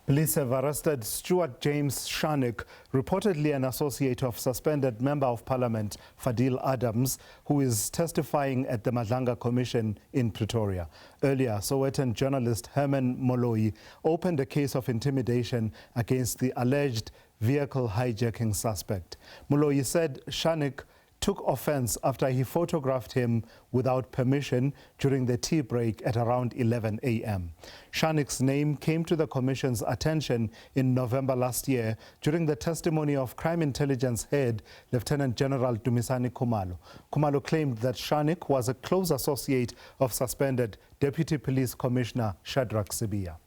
Police have arrested Stuart James Shannick, reportedly an associate of suspended Member of Parliament Fadiel Adams, who is testifying at the Madlanga Commission in Pretoria. Earlier, Sowetan journalist Herman Moloi opened a case of intimidation against the alleged vehicle hijacking suspect. Moloi said Shannick took offense after he photographed him without permission during the tea break at around 11 a.m. Shannick's name came to the Commission's attention in November last year during the testimony of Crime Intelligence Head Lieutenant General Dumisani Khumalo. Khumalo claimed that Shannick was a close associate of suspended Deputy Police Commissioner Shadrack Sibiya.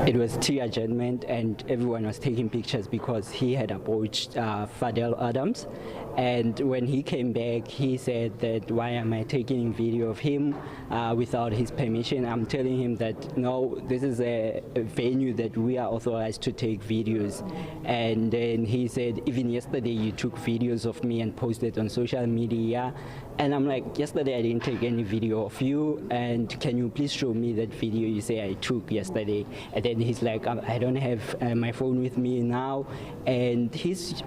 It was tea adjournment and everyone was taking pictures because he had approached Fadiel Adams, and when he came back he said that why am I taking video of him without his permission. I'm telling him that no, this is a venue that we are authorized to take videos, and then he said even yesterday you took videos of me and posted on social media. And I'm like, yesterday I didn't take any video of you, and can you please show me that video you say I took yesterday? And then he's like, I don't have my phone with me now. And his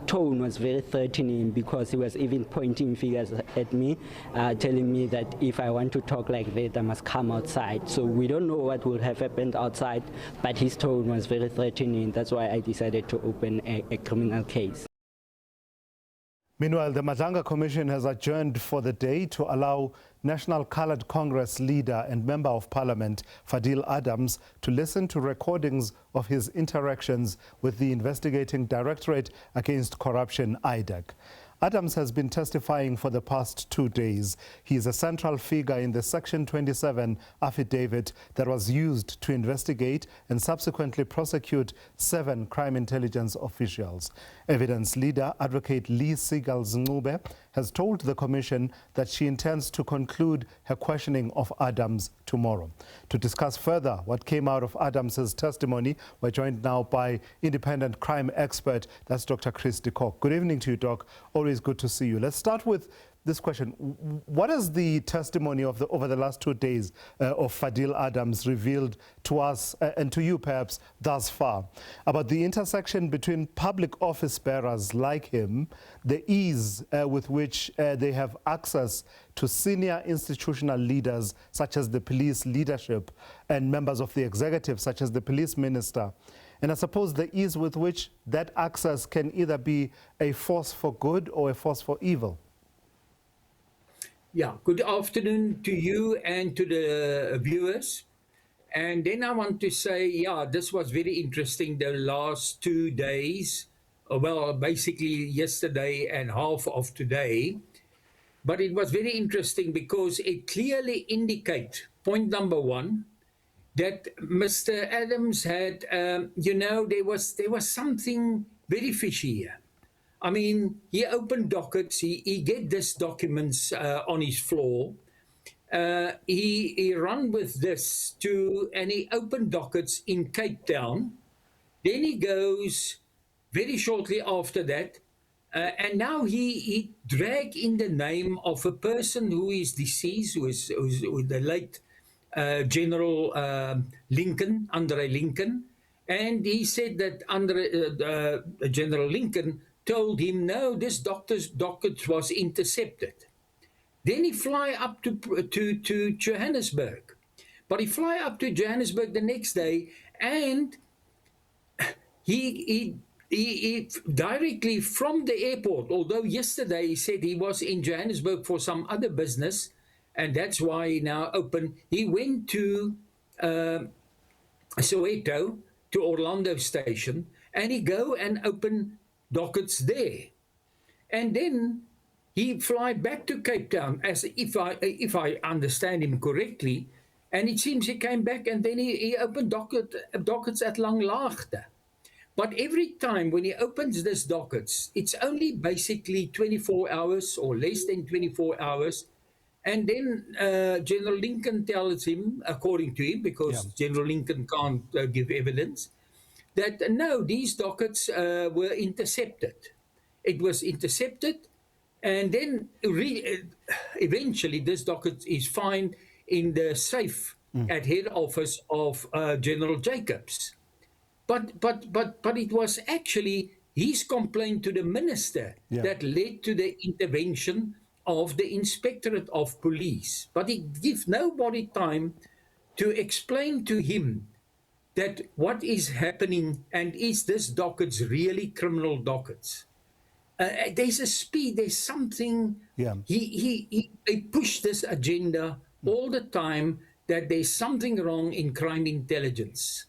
tone was very threatening because he was even pointing fingers at me, telling me that if I want to talk like that, I must come outside. So we don't know what would have happened outside, but his tone was very threatening. That's why I decided to open a criminal case. Meanwhile, the Madlanga Commission has adjourned for the day to allow National Coloured Congress leader and Member of Parliament Fadiel Adams to listen to recordings of his interactions with the investigating Directorate against Corruption, IDAC. Adams has been testifying for the past 2 days. He is a central figure in the Section 27 affidavit that was used to investigate and subsequently prosecute 7 crime intelligence officials. Evidence leader, Advocate Lee Segal-Zncube, has told the Commission that she intends to conclude her questioning of Adams tomorrow. To discuss further what came out of Adams's testimony, we're joined now by independent crime expert, that's Dr. Kock. Good evening to you, Doc. Always good to see you. Let's start with this question. What has the testimony of over the last 2 days of Fadiel Adams revealed to us and to you perhaps thus far about the intersection between public office bearers like him, the ease with which they have access to senior institutional leaders such as the police leadership and members of the executive such as the police minister, and I suppose the ease with which that access can either be a force for good or a force for evil? Yeah, good afternoon to you and to the viewers. And then I want to say, yeah, this was very interesting the last 2 days. Well, basically yesterday and half of today. But it was very interesting because it clearly indicates, point number one, that Mr. Adams had, there was something very fishy here. I mean, he opened dockets, he get these documents on his floor. He ran with this and he opened dockets in Cape Town. Then he goes very shortly after that, and now he dragged in the name of a person who is deceased, who is the late General Andre Lincoln. And he said that General Lincoln told him, no, this docket was intercepted. Then he fly up to Johannesburg. But he fly up to Johannesburg the next day, and he directly from the airport, although yesterday he said he was in Johannesburg for some other business, and that's why he now opened, he went to Soweto, to Orlando Station, and he go and open dockets there, and then he fly back to Cape Town, as if I understand him correctly, and it seems he came back and then he opened dockets at Langlaagte. But every time when he opens this dockets, it's only basically 24 hours or less than 24 hours, and then General Lincoln tells him, according to him, because General Lincoln can't give evidence, that no, these dockets were intercepted. It was intercepted, and then eventually this docket is found in the safe at head office of General Jacobs. But it was actually his complaint to the minister that led to the intervention of the Inspectorate of Police. But it gives nobody time to explain to him that what is happening and is this dockets really criminal dockets. There's a speed, there's something. He pushed this agenda all the time that there's something wrong in crime intelligence.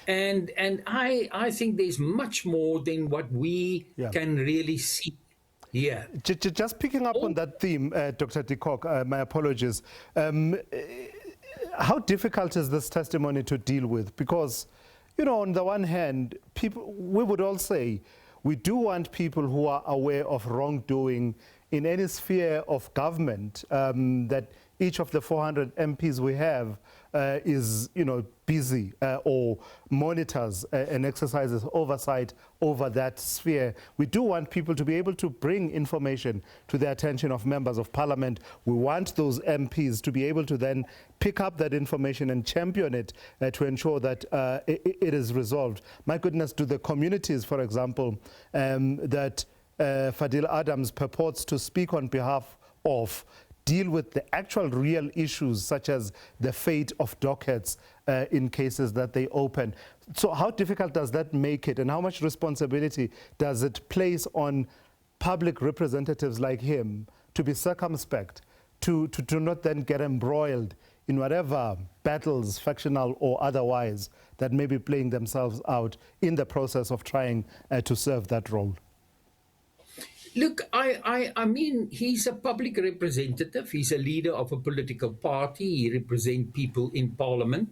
And I think there's much more than what we can really see here. Just picking up on that theme, Dr. de Kock, my apologies. How difficult is this testimony to deal with? Because, you know, on the one hand, we would all say, we do want people who are aware of wrongdoing in any sphere of government, that each of the 400 MPs we have is, you know, busy or monitors and exercises oversight over that sphere. We do want people to be able to bring information to the attention of members of parliament. We want those MPs to be able to then pick up that information and champion it to ensure that it is resolved. My goodness, do the communities, for example, that Fadiel Adams purports to speak on behalf of, deal with the actual real issues such as the fate of dockets in cases that they open? So how difficult does that make it, and how much responsibility does it place on public representatives like him to be circumspect, to not then get embroiled in whatever battles, factional or otherwise, that may be playing themselves out in the process of trying to serve that role? Look, I mean, he's a public representative. He's a leader of a political party. He represents people in parliament.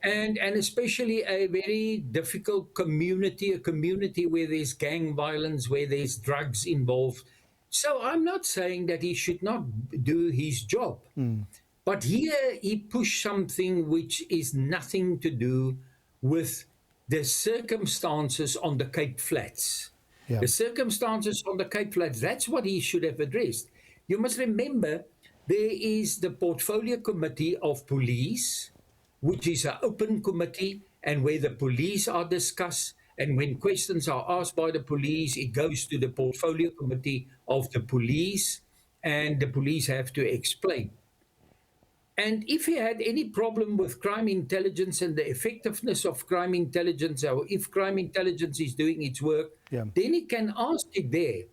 And especially a very difficult community, a community where there's gang violence, where there's drugs involved. So I'm not saying that he should not do his job. But here he pushed something which is nothing to do with the circumstances on the Cape Flats. The circumstances on the Cape Flats, that's what he should have addressed. You must remember, there is the Portfolio Committee of Police, which is an open committee, and where the police are discussed, and when questions are asked by the police, it goes to the Portfolio Committee of the police, and the police have to explain. And if he had any problem with crime intelligence and the effectiveness of crime intelligence, or if crime intelligence is doing its work, then he can ask it there.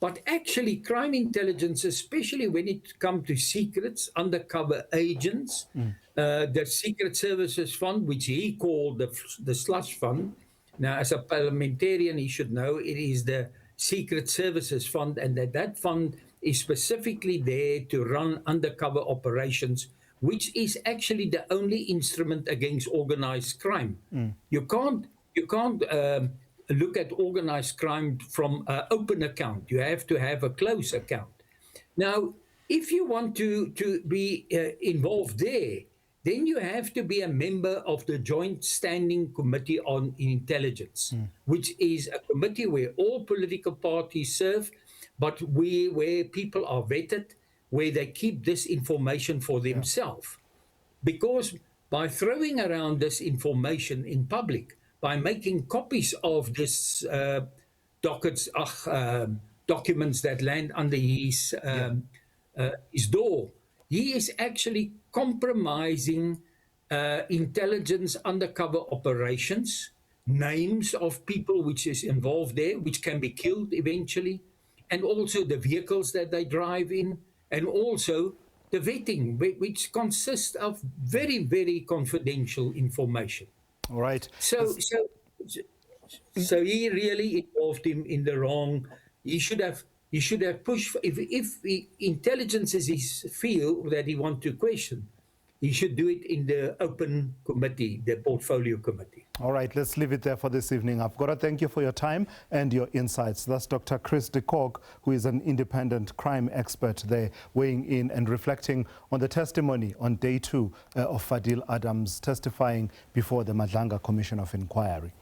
But actually, crime intelligence, especially when it comes to secrets, undercover agents, the Secret Services Fund, which he called the slush fund. Now, as a parliamentarian, he should know it is the Secret Services Fund, and that fund is specifically there to run undercover operations, which is actually the only instrument against organized crime. You can't look at organized crime from an open account. You have to have a closed account. Now, if you want to be involved there, then you have to be a member of the Joint Standing Committee on Intelligence, which is a committee where all political parties serve, but where people are vetted, where they keep this information for themselves. Because by throwing around this information in public, by making copies of this documents that land under his door, he is actually compromising intelligence undercover operations, names of people which is involved there, which can be killed eventually, and also the vehicles that they drive in, and also the vetting, which consists of very, very confidential information. All right. So he really involved him in the wrong. He should have pushed. If intelligence is his field that he wants to question, he should do it in the open committee, the Portfolio Committee. All right, let's leave it there for this evening. I've got to thank you for your time and your insights. That's Dr. Chris de Kock, who is an independent crime expert there, weighing in and reflecting on the testimony on day 2 of Fadiel Adams testifying before the Madlanga Commission of Inquiry.